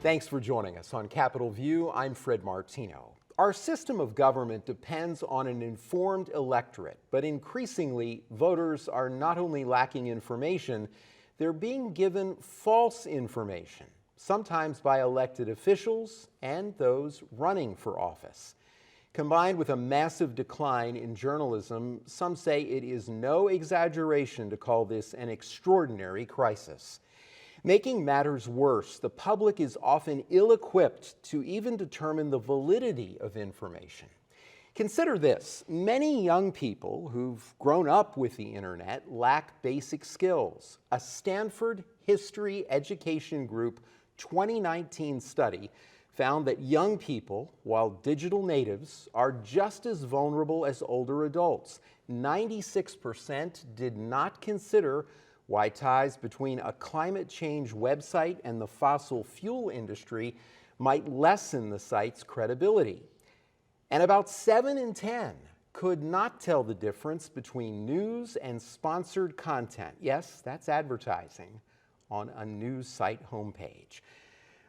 Thanks for joining us on Capitol View. I'm Fred Martino. Our system of government depends on an informed electorate, but increasingly, voters are not only lacking information, they're being given false information, sometimes by elected officials and those running for office. Combined with a massive decline in journalism, some say it is no exaggeration to call this an extraordinary crisis. Making matters worse, the public is often ill-equipped to even determine the validity of information. Consider this: many young people who've grown up with the internet lack basic skills. A Stanford History Education Group 2019 study found that young people, while digital natives, are just as vulnerable as older adults. 96% did not consider why ties between a climate change website and the fossil fuel industry might lessen the site's credibility. And about 7 in 10 could not tell the difference between news and sponsored content. Yes, that's advertising on a news site homepage.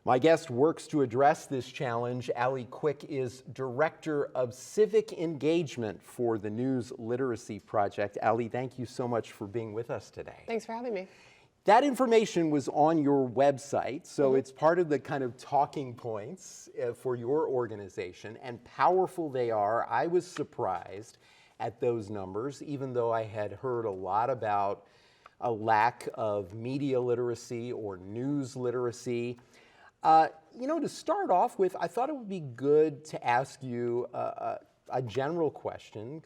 My guest works to address this challenge. Alee is Director of Civic Engagement for the News Literacy Project. Alee, thank you so much for being with us today. Thanks for having me. That information was on your website, so it's part of the kind of talking points for your organization, and powerful they are. I was surprised at those numbers, even though I had heard a lot about a lack of media literacy or news literacy. To start off with, I thought it would be good to ask you a general question,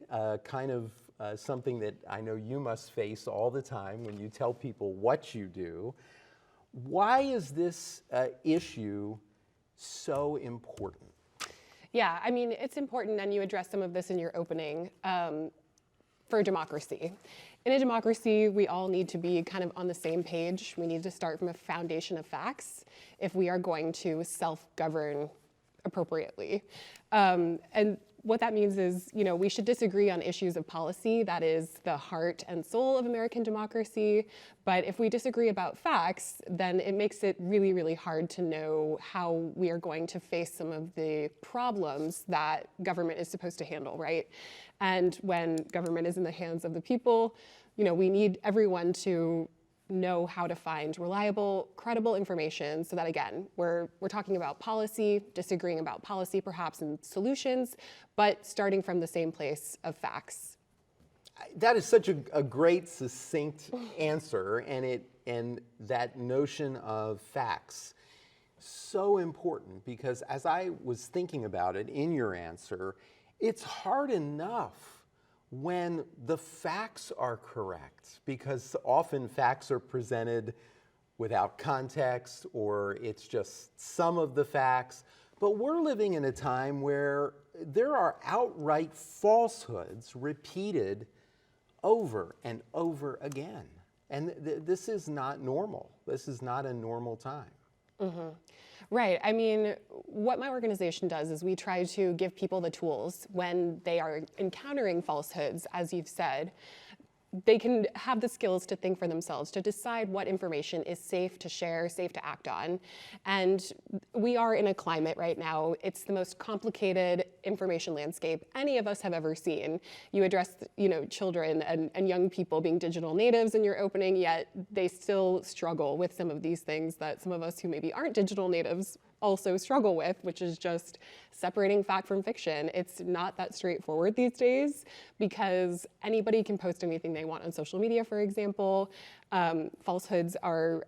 something that I know you must face all the time when you tell people what you do. Why is this issue so important? Yeah, I mean, it's important, and you addressed some of this in your opening, for democracy. In a democracy, we all need to be kind of on the same page. We need to start from a foundation of facts if we are going to self-govern appropriately. And what that means is, we should disagree on issues of policy. That is the heart and soul of American democracy. But if we disagree about facts, then it makes it really, really hard to know how we are going to face some of the problems that government is supposed to handle, right? And when government is in the hands of the people, we need everyone to know how to find reliable, credible information so that, again, we're talking about policy, disagreeing about policy perhaps and solutions, but starting from the same place of facts. That is such a great, succinct answer, and that notion of facts, so important, because as I was thinking about it in your answer, it's hard enough when the facts are correct, because often facts are presented without context, or it's just some of the facts. But we're living in a time where there are outright falsehoods repeated over and over again. And this is not normal. This is not a normal time. Mm-hmm. Right. I mean, what my organization does is we try to give people the tools when they are encountering falsehoods, as you've said. They can have the skills to think for themselves, to decide what information is safe to share, safe to act on. And we are in a climate right now, it's the most complicated information landscape any of us have ever seen. You addressed, children and young people being digital natives in your opening, yet they still struggle with some of these things that some of us who maybe aren't digital natives also struggle with, which is just separating fact from fiction. It's not that straightforward these days because anybody can post anything they want on social media, for example. Falsehoods are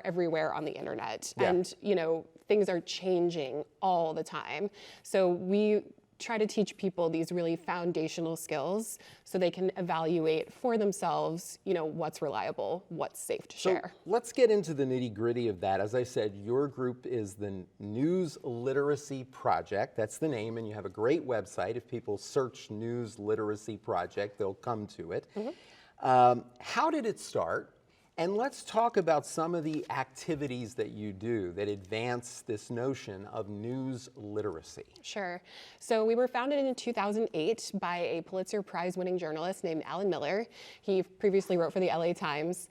everywhere on the internet. Yeah. And, things are changing all the time. So we try to teach people these really foundational skills so they can evaluate for themselves, what's reliable, what's safe to share. Let's get into the nitty-gritty of that. As I said, your group is the News Literacy Project. That's the name, and you have a great website. If people search News Literacy Project, they'll come to it. Mm-hmm. How did it start? And let's talk about some of the activities that you do that advance this notion of news literacy. Sure. So we were founded in 2008 by a Pulitzer Prize-winning journalist named Alan Miller. He previously wrote for the LA Times.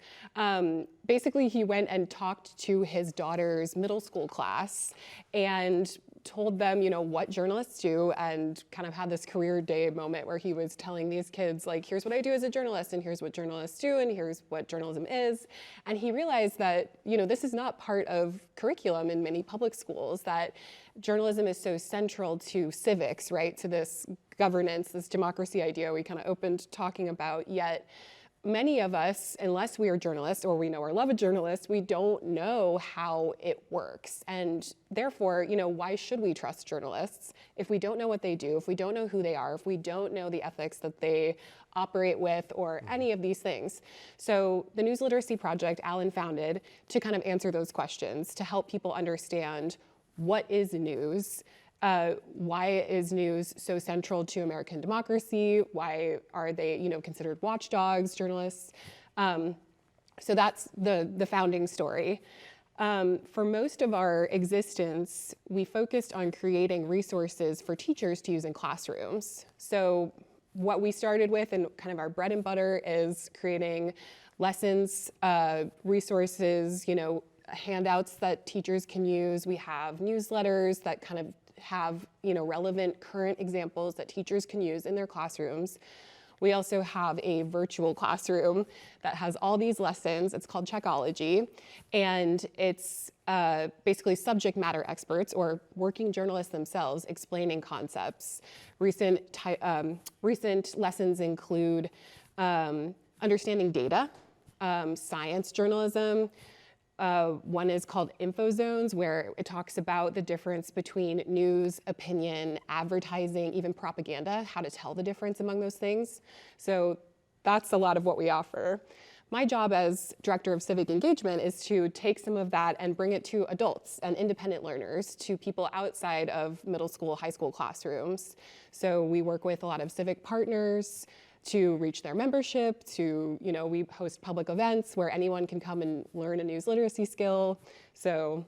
Basically, he went and talked to his daughter's middle school class and told them, what journalists do, and kind of had this career day moment where he was telling these kids, like, here's what I do as a journalist, and here's what journalists do, and here's what journalism is. And he realized that, this is not part of curriculum in many public schools, that journalism is so central to civics, right? To this governance, this democracy idea we kind of opened talking about, yet many of us, unless we are journalists or we know or love a journalist, we don't know how it works. And therefore, why should we trust journalists if we don't know what they do, if we don't know who they are, if we don't know the ethics that they operate with, or any of these things? So the News Literacy Project, Alan founded to kind of answer those questions, to help people understand what is news. Why is news so central to American democracy? Why are they, considered watchdogs, journalists? So that's the founding story. For most of our existence, we focused on creating resources for teachers to use in classrooms. So what we started with, and kind of our bread and butter, is creating lessons, resources, handouts that teachers can use. We have newsletters that kind of have relevant current examples that teachers can use in their classrooms. We also have a virtual classroom that has all these lessons. It's called Checkology, and it's basically subject matter experts or working journalists themselves explaining concepts. Recent lessons include understanding data, science journalism. One is called Info Zones, where it talks about the difference between news, opinion, advertising, even propaganda, how to tell the difference among those things. So that's a lot of what we offer. My job as Director of Civic Engagement is to take some of that and bring it to adults and independent learners, to people outside of middle school, high school classrooms. So we work with a lot of civic partners to reach their membership, we host public events where anyone can come and learn a news literacy skill. So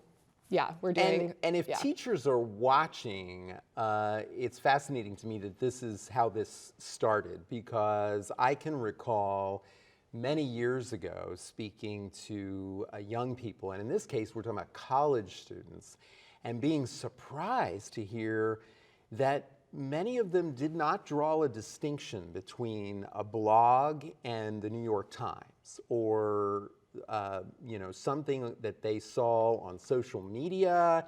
yeah, we're doing. And if teachers are watching, it's fascinating to me that this is how this started, because I can recall many years ago speaking to young people, and in this case, we're talking about college students, and being surprised to hear that many of them did not draw a distinction between a blog and the New York Times, or something that they saw on social media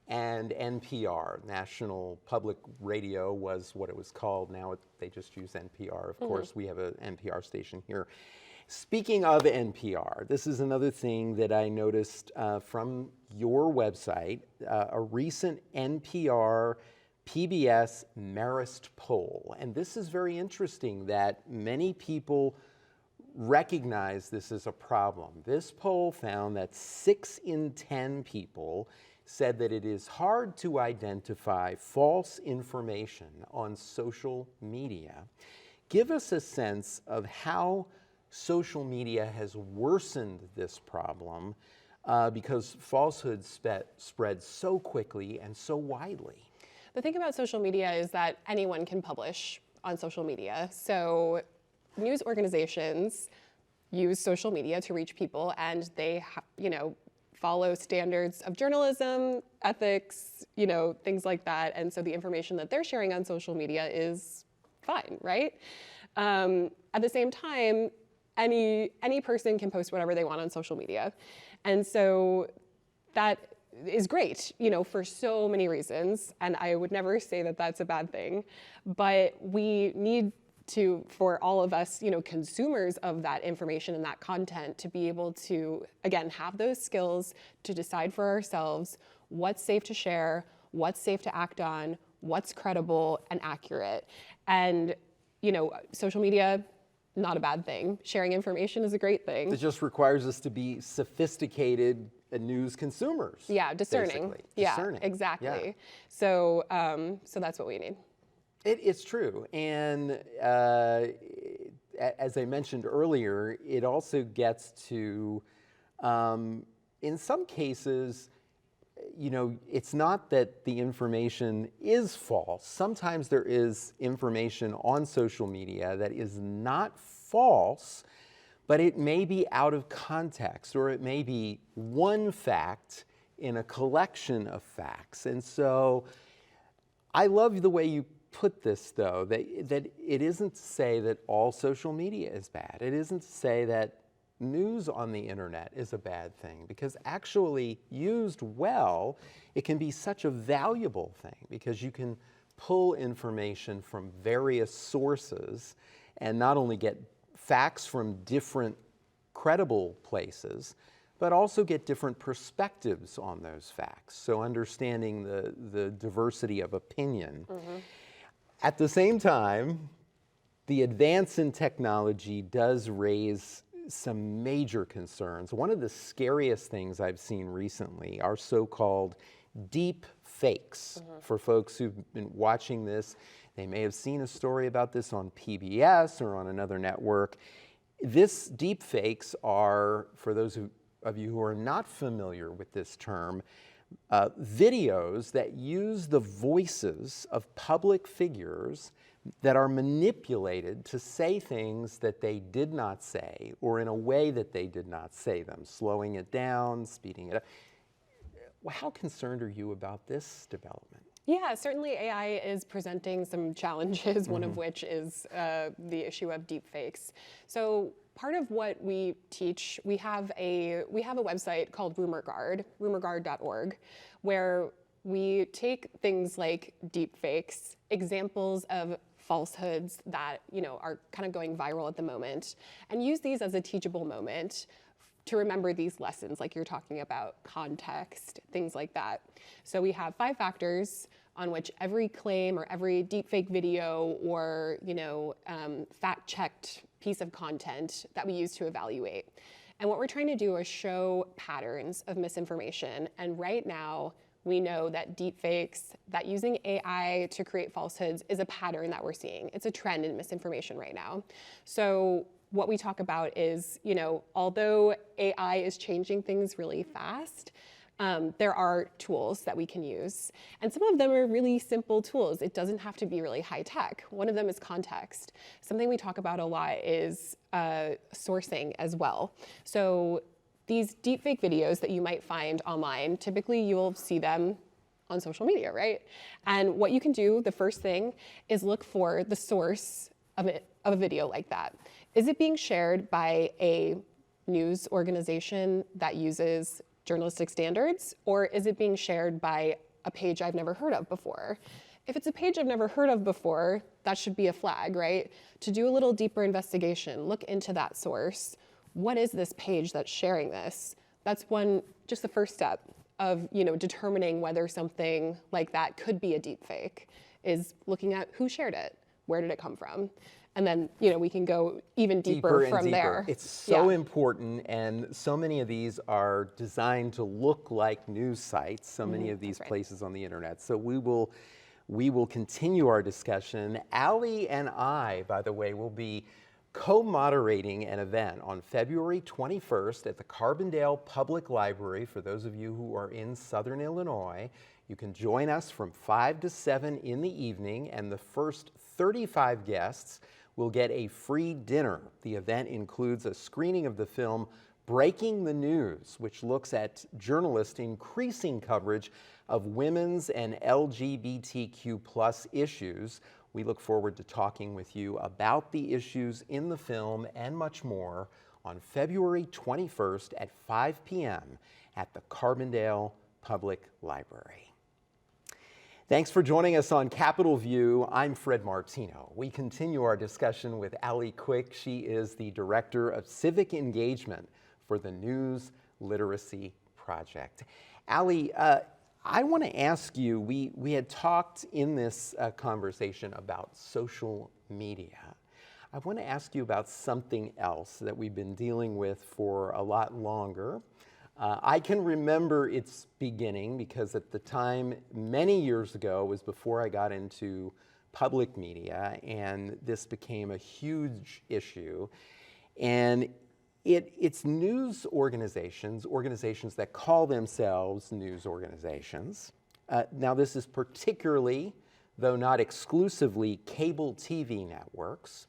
and NPR, National Public Radio was what it was called. Now they just use NPR. Of course, we have an NPR station here. Speaking of NPR, this is another thing that I noticed from your website, a recent NPR PBS Marist poll. And this is very interesting that many people recognize this as a problem. This poll found that 6 in 10 people said that it is hard to identify false information on social media. Give us a sense of how social media has worsened this problem because falsehoods spread so quickly and so widely. The thing about social media is that anyone can publish on social media. So news organizations use social media to reach people, and they, follow standards of journalism, ethics, things like that. And so the information that they're sharing on social media is fine, right? At the same time, any person can post whatever they want on social media. And so that is great, for so many reasons, and I would never say that that's a bad thing, but we need to, for all of us, consumers of that information and that content, to be able to, again, have those skills to decide for ourselves what's safe to share, what's safe to act on, what's credible and accurate. And, social media, not a bad thing. Sharing information is a great thing. It just requires us to be sophisticated news consumers. Yeah, discerning. Basically. Yeah, Discerning. exactly. Yeah. So that's what we need. It's true, and as I mentioned earlier, it also gets to, in some cases, it's not that the information is false. Sometimes there is information on social media that is not false, but it may be out of context, or it may be one fact in a collection of facts. And so I love the way you put this, though, that it isn't to say that all social media is bad. It isn't to say that news on the internet is a bad thing, because actually used well, it can be such a valuable thing, because you can pull information from various sources and not only get facts from different credible places, but also get different perspectives on those facts. So understanding the diversity of opinion. At the same time, the advance in technology does raise some major concerns. One of the scariest things I've seen recently are so-called deep fakes. For folks who've been watching this, they may have seen a story about this on PBS or on another network. This deep fakes are, for those of you who are not familiar with this term, videos that use the voices of public figures that are manipulated to say things that they did not say, or in a way that they did not say them, slowing it down, speeding it up. How concerned are you about this development? Yeah, certainly AI is presenting some challenges, one of which is the issue of deepfakes. So part of what we teach, we have a website called rumorguard.org, where we take things like deepfakes, examples of falsehoods that are kind of going viral at the moment, and use these as a teachable moment to remember these lessons, like you're talking about, context, things like that. So we have 5 factors on which every claim or every deepfake video or fact-checked piece of content that we use to evaluate. And what we're trying to do is show patterns of misinformation. And right now, we know that deepfakes, that using AI to create falsehoods is a pattern that we're seeing. It's a trend in misinformation right now. So what we talk about is, although AI is changing things really fast, there are tools that we can use. And some of them are really simple tools. It doesn't have to be really high tech. One of them is context. Something we talk about a lot is sourcing as well. So these deepfake videos that you might find online, typically you'll see them on social media, right? And what you can do, the first thing, is look for the source of a video like that. Is it being shared by a news organization that uses journalistic standards, or is it being shared by a page I've never heard of before? If it's a page I've never heard of before, that should be a flag, right? To do a little deeper investigation, look into that source. What is this page that's sharing this? That's just the first step of determining whether something like that could be a deep fake, is looking at who shared it, where did it come from? And then, we can go even deeper from there. It's so important, and so many of these are designed to look like news sites, so many of these places on the internet. So we will continue our discussion. Alee and I, by the way, will be co-moderating an event on February 21st at the Carbondale Public Library. For those of you who are in Southern Illinois, you can join us from 5 to 7 in the evening, and the first 35 guests will get a free dinner. The event includes a screening of the film Breaking the News, which looks at journalists' increasing coverage of women's and LGBTQ+ issues. We look forward to talking with you about the issues in the film and much more on February 21st at 5 p.m. at the Carbondale Public Library. Thanks for joining us on Capitol View. I'm Fred Martino. We continue our discussion with Alee Quick. She is the Director of Civic Engagement for the News Literacy Project. Alee, I want to ask you, we had talked in this conversation about social media. I want to ask you about something else that we've been dealing with for a lot longer. I can remember its beginning because at the time, many years ago, was before I got into public media, and this became a huge issue. And it's news organizations that call themselves news organizations. Now, this is particularly, though not exclusively, cable TV networks.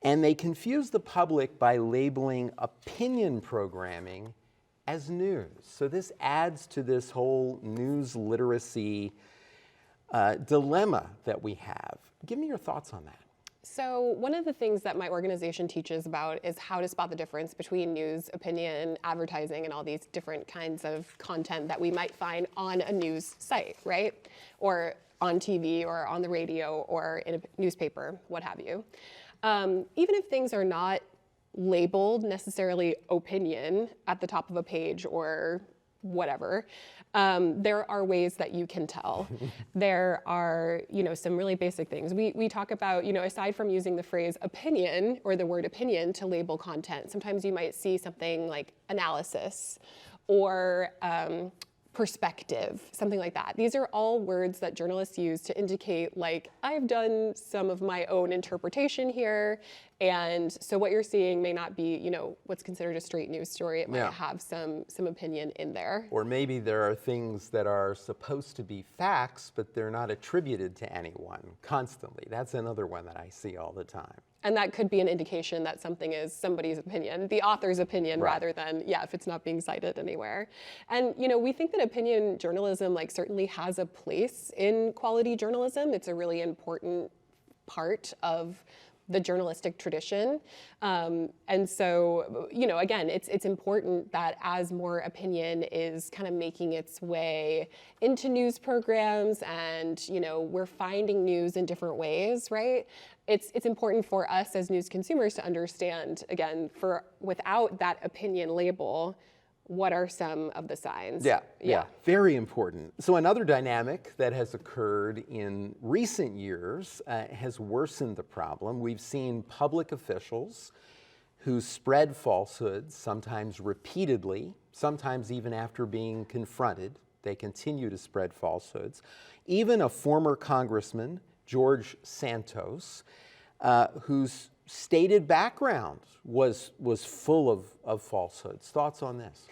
And they confuse the public by labeling opinion programming as news. So this adds to this whole news literacy dilemma that we have. Give me your thoughts on that. So one of the things that my organization teaches about is how to spot the difference between news, opinion, advertising, and all these different kinds of content that we might find on a news site, right? Or on TV, or on the radio, or in a newspaper, what have you. Even if things are not labeled necessarily opinion at the top of a page or whatever, there are ways that you can tell. There are, some really basic things. We talk about, aside from using the phrase opinion or the word opinion to label content, sometimes you might see something like analysis or perspective, something like that. These are all words that journalists use to indicate, like, I've done some of my own interpretation here, and so what you're seeing may not be, what's considered a straight news story. It might have some opinion in there. Or maybe there are things that are supposed to be facts, but they're not attributed to anyone constantly. That's another one that I see all the time. And that could be an indication that something is somebody's opinion, the author's opinion, rather than, if it's not being cited anywhere. And, we think that opinion journalism, certainly has a place in quality journalism. It's a really important part of the journalistic tradition. And so, again, it's important that as more opinion is kind of making its way into news programs and, we're finding news in different ways, right? It's important for us as news consumers to understand, again, without that opinion label, what are some of the signs? Yeah, very important. So another dynamic that has occurred in recent years has worsened the problem. We've seen public officials who spread falsehoods, sometimes repeatedly, sometimes even after being confronted. They continue to spread falsehoods. Even a former congressman, George Santos, whose stated background was full of falsehoods. Thoughts on this?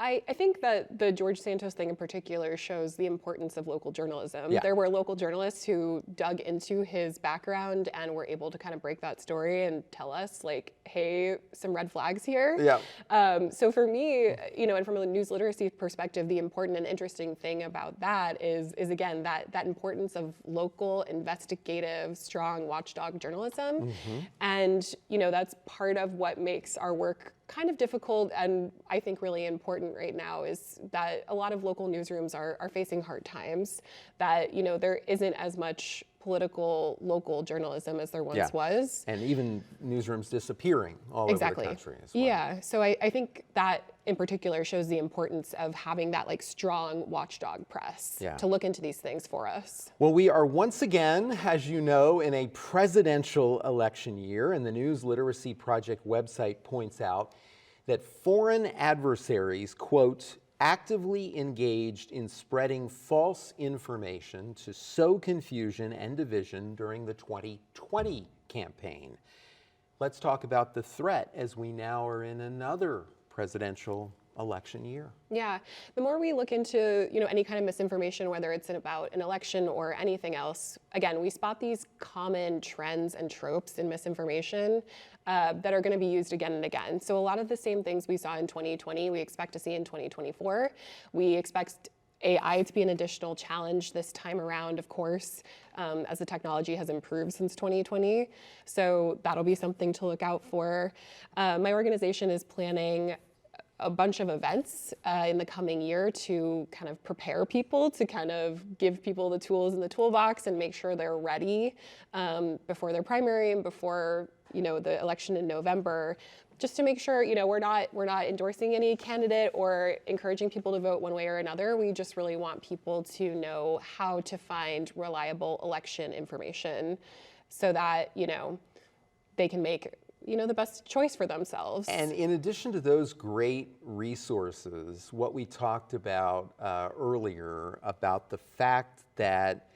I think that the George Santos thing in particular shows the importance of local journalism. Yeah. There were local journalists who dug into his background and were able to kind of break that story and tell us, hey, some red flags here. Yeah. So for me, and from a news literacy perspective, the important and interesting thing about that is again, that importance of local, investigative, strong watchdog journalism. Mm-hmm. And, that's part of what makes our work kind of difficult and I think really important right now is that a lot of local newsrooms are facing hard times, that, there isn't as much political local journalism as there once was. And even newsrooms disappearing all over the country as well. Yeah, so I think that in particular shows the importance of having that strong watchdog press to look into these things for us. Well, we are once again, as you know, in a presidential election year, and the News Literacy Project website points out that foreign adversaries, quote, actively engaged in spreading false information to sow confusion and division during the 2020 campaign. Let's talk about the threat as we now are in another presidential election year. Yeah, the more we look into any kind of misinformation, whether it's about an election or anything else, again, we spot these common trends and tropes in misinformation that are going to be used again and again. So a lot of the same things we saw in 2020, we expect to see in 2024. We expect AI to be an additional challenge this time around, of course, as the technology has improved since 2020. So that'll be something to look out for. My organization is planning a bunch of events in the coming year to kind of prepare people, to kind of give people the tools in the toolbox and make sure they're ready before their primary and before the election in November, just to make sure we're not endorsing any candidate or encouraging people to vote one way or another. We just really want people to know how to find reliable election information so that they can make the best choice for themselves. And in addition to those great resources, what we talked about earlier about the fact that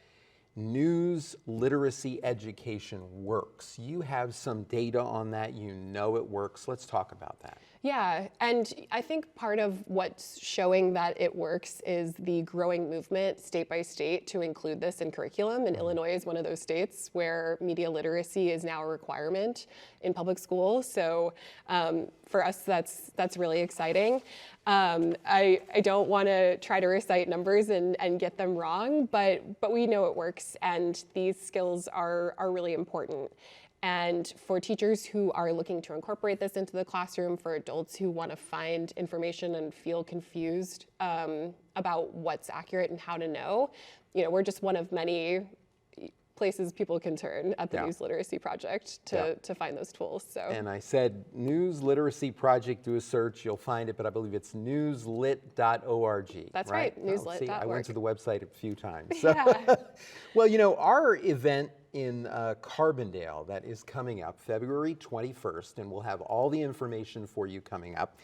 news literacy education works. You have some data on that. You know it works. Let's talk about that. Yeah, and I think part of what's showing that it works is the growing movement state by state to include this in curriculum. And Illinois is one of those states where media literacy is now a requirement in public schools. So for us, that's really exciting. I don't want to try to recite numbers and get them wrong, but we know it works, and these skills are really important. And for teachers who are looking to incorporate this into the classroom, for adults who want to find information and feel confused about what's accurate and how to know, we're just one of many places people can turn at the News Literacy Project to find those tools. So. And I said News Literacy Project, do a search, you'll find it, but I believe it's newslit.org. That's right, newslit.org. See, I went to the website a few times. So. Yeah. Well, our event in Carbondale that is coming up February 21st, and we'll have all the information for you coming up,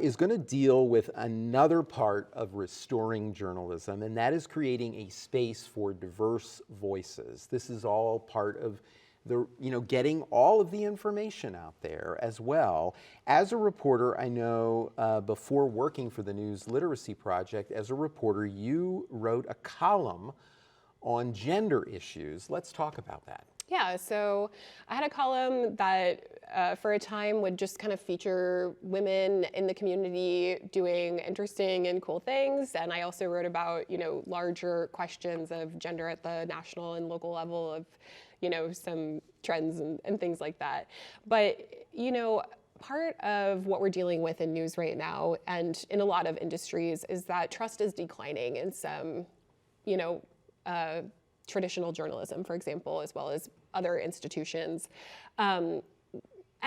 is going to deal with another part of restoring journalism, and that is creating a space for diverse voices. This is all part of the, getting all of the information out there as well. As a reporter, I know before working for the News Literacy Project, as a reporter, you wrote a column on gender issues. Let's talk about that. Yeah, so I had a column that for a time would just kind of feature women in the community doing interesting and cool things. And I also wrote about, larger questions of gender at the national and local level of, some trends and things like that. But, part of what we're dealing with in news right now and in a lot of industries is that trust is declining in some, traditional journalism, for example, as well as other institutions. And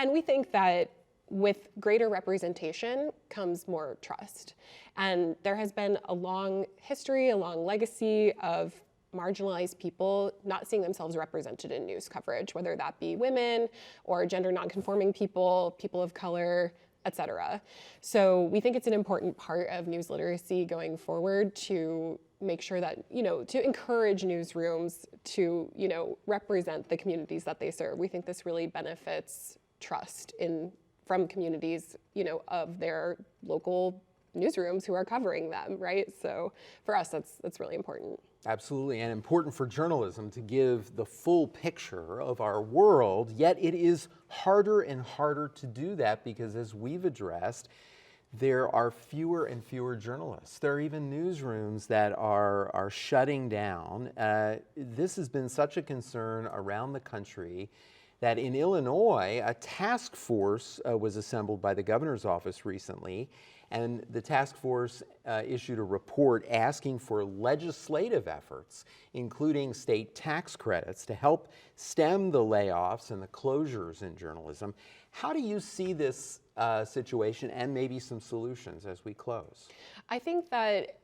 we think that with greater representation comes more trust. And there has been a long history, a long legacy of marginalized people not seeing themselves represented in news coverage, whether that be women or gender nonconforming people, people of color, et cetera. So we think it's an important part of news literacy going forward to make sure that, to encourage newsrooms to, represent the communities that they serve. We think this really benefits trust from communities, of their local newsrooms who are covering them, right? So for us, that's really important. Absolutely, and important for journalism to give the full picture of our world, yet it is harder and harder to do that because, as we've addressed, there are fewer and fewer journalists. There are even newsrooms that are shutting down. This has been such a concern around the country that in Illinois, a task force was assembled by the governor's office recently, and the task force issued a report asking for legislative efforts, including state tax credits, to help stem the layoffs and the closures in journalism. How do you see this situation and maybe some solutions as we close? I think that,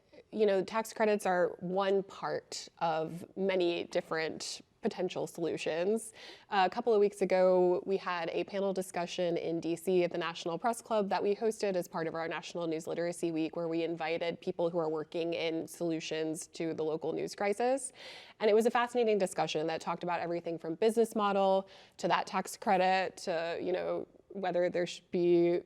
tax credits are one part of many different potential solutions. A couple of weeks ago, we had a panel discussion in DC at the National Press Club that we hosted as part of our National News Literacy Week, where we invited people who are working in solutions to the local news crisis. And it was a fascinating discussion that talked about everything from business model to that tax credit to, whether there should be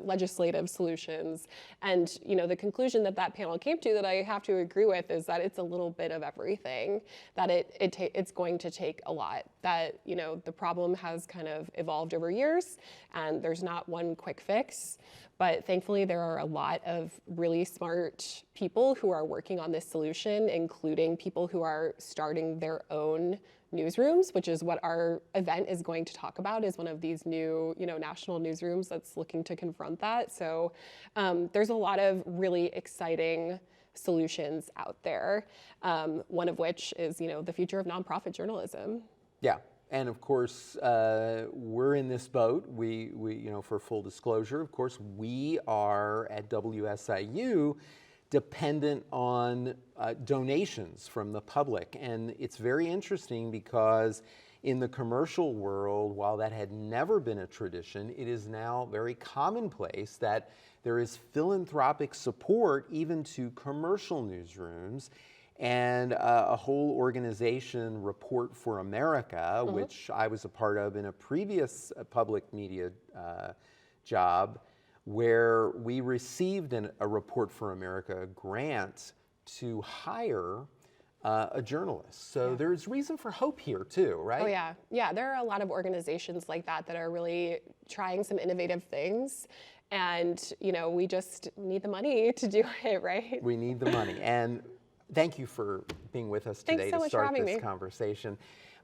legislative solutions. And, the conclusion that panel came to that I have to agree with is that it's a little bit of everything, that it's going to take a lot, that, the problem has kind of evolved over years and there's not one quick fix. But thankfully, there are a lot of really smart people who are working on this solution, including people who are starting their own newsrooms, which is what our event is going to talk about, is one of these new, national newsrooms that's looking to confront that. So there's a lot of really exciting solutions out there, one of which is, the future of nonprofit journalism. Yeah. And of course, we're in this boat. We, for full disclosure, of course, we are at WSIU dependent on donations from the public. And it's very interesting because in the commercial world, while that had never been a tradition, it is now very commonplace that there is philanthropic support even to commercial newsrooms. and a whole organization, Report for America, which I was a part of in a previous public media job, where we received a Report for America grant to hire a journalist. So there's reason for hope here too, right? Oh yeah, yeah. There are a lot of organizations like that that are really trying some innovative things, and we just need the money to do it, right? We need the money. And thank you for being with us today to start this conversation.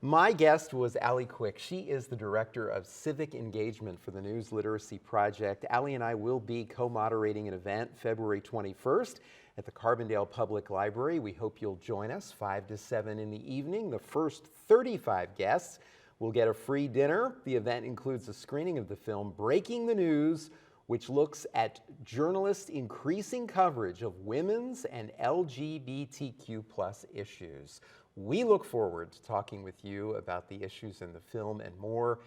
My guest was Alee Quick. She is the Director of Civic Engagement for the News Literacy Project. Alee and I will be co-moderating an event February 21st at the Carbondale Public Library. We hope you'll join us 5 to 7 in the evening. The first 35 guests will get a free dinner. The event includes a screening of the film Breaking the News, which looks at journalists' increasing coverage of women's and LGBTQ+ issues. We look forward to talking with you about the issues in the film and more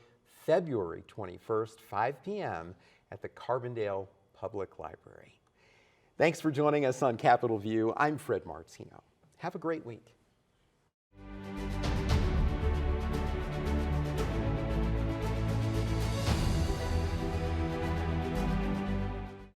February 21st, 5 p.m. at the Carbondale Public Library. Thanks for joining us on Capitol View. I'm Fred Martino. Have a great week.